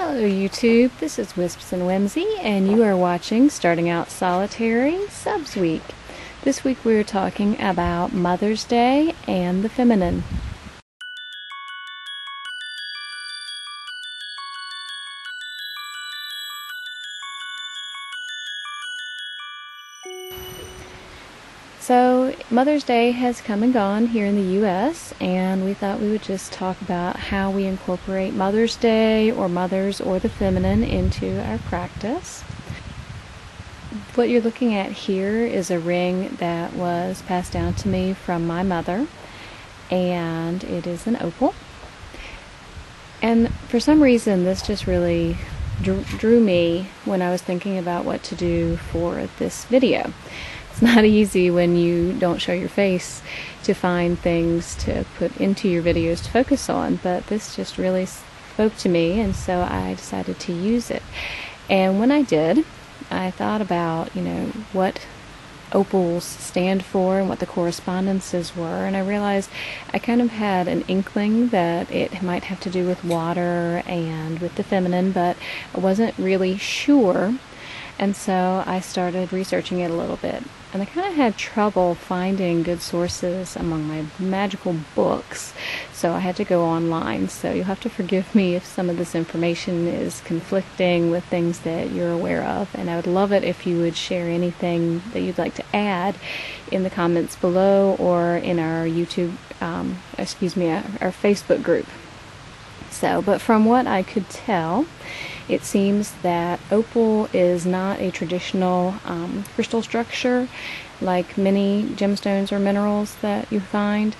Hello YouTube, this is Wisps and Whimsy, and you are watching Starting Out Solitary Subs Week. This week we are talking about Mother's Day and the feminine. So Mother's Day has come and gone here in the U.S., and we thought we would just talk about how we incorporate Mother's Day or mothers or the feminine into our practice. What you're looking at here is a ring that was passed down to me from my mother, and it is an opal. And for some reason this just really drew me when I was thinking about what to do for this video. It's not easy when you don't show your face to find things to put into your videos to focus on, but this just really spoke to me, and so I decided to use it. And when I did, I thought about, what opals stand for and what the correspondences were, and I realized I kind of had an inkling that it might have to do with water and with the feminine, but I wasn't really sure. And so I started researching it a little bit, and I kind of had trouble finding good sources among my magical books, so I had to go online. So you'll have to forgive me if some of this information is conflicting with things that you're aware of, and I would love it if you would share anything that you'd like to add in the comments below or in our our Facebook group. But from what I could tell, it seems that opal is not a traditional crystal structure like many gemstones or minerals that you find.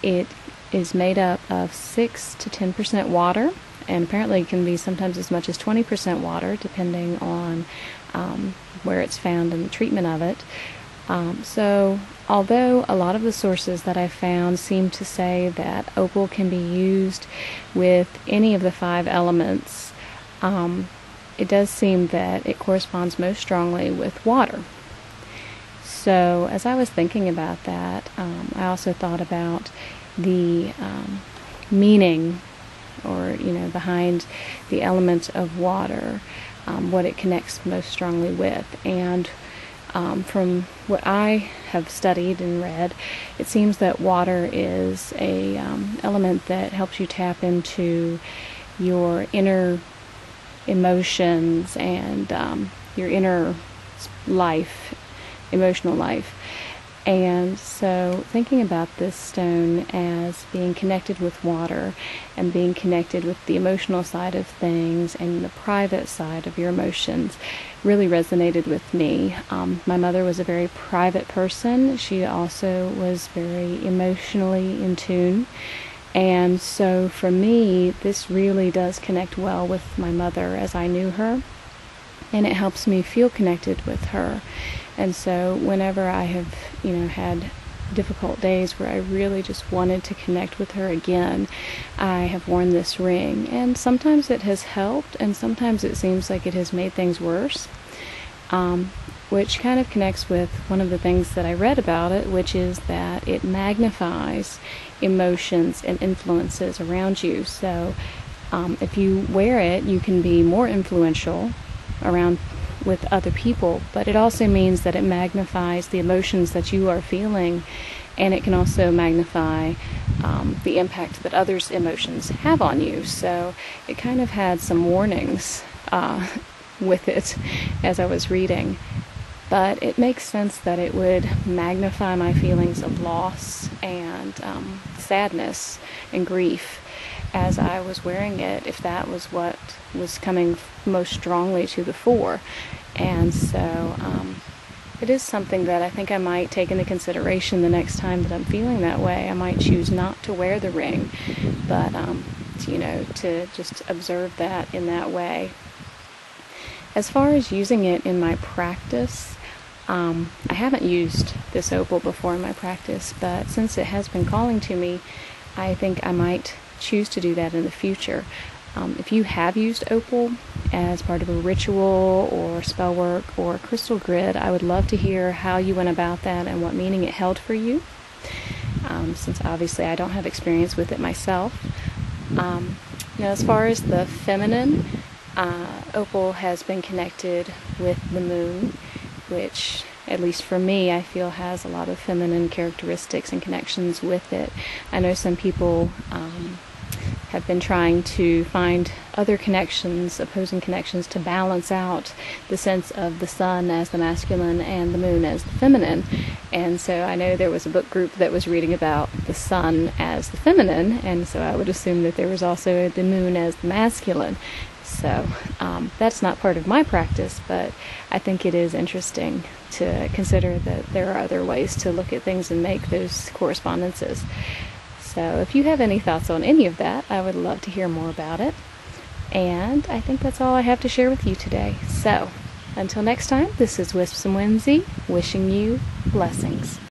It is made up of 6 to 10% water, and apparently it can be sometimes as much as 20% water depending on where it's found and the treatment of it. So although a lot of the sources that I found seem to say that opal can be used with any of the 5 elements, it does seem that it corresponds most strongly with water. So as I was thinking about that, I also thought about the meaning or behind the element of water, what it connects most strongly with. And from what I have studied and read, it seems that water is a element that helps you tap into your inner emotions and your inner life, emotional life. And so thinking about this stone as being connected with water and being connected with the emotional side of things and the private side of your emotions really resonated with me. My mother was a very private person. She also was very emotionally in tune. And so for me, this really does connect well with my mother as I knew her, and it helps me feel connected with her. And so whenever I have, had difficult days where I really just wanted to connect with her again, I have worn this ring. And sometimes it has helped, and sometimes it seems like it has made things worse, which kind of connects with one of the things that I read about it, which is that it magnifies emotions and influences around you. So if you wear it, you can be more influential around with other people, but it also means that it magnifies the emotions that you are feeling, and it can also magnify the impact that others' emotions have on you. So it kind of had some warnings with it as I was reading, but it makes sense that it would magnify my feelings of loss and sadness and grief as I was wearing it, if that was what was coming most strongly to the fore. And so it is something that I think I might take into consideration the next time that I'm feeling that way. I might choose not to wear the ring, but to just observe that in that way. As far as using it in my practice, I haven't used this opal before in my practice, but since it has been calling to me, I think I might choose to do that in the future. If you have used opal as part of a ritual or spell work or crystal grid, I would love to hear how you went about that and what meaning it held for you, since obviously I don't have experience with it myself. Now, as far as the feminine, opal has been connected with the moon, which, at least for me, I feel has a lot of feminine characteristics and connections with it. I know some people have been trying to find other connections, opposing connections, to balance out the sense of the sun as the masculine and the moon as the feminine. And so I know there was a book group that was reading about the sun as the feminine, and so I would assume that there was also the moon as the masculine. So that's not part of my practice, but I think it is interesting to consider that there are other ways to look at things and make those correspondences. So if you have any thoughts on any of that, I would love to hear more about it. And I think that's all I have to share with you today. So until next time, this is Wisps and Whimsy, wishing you blessings.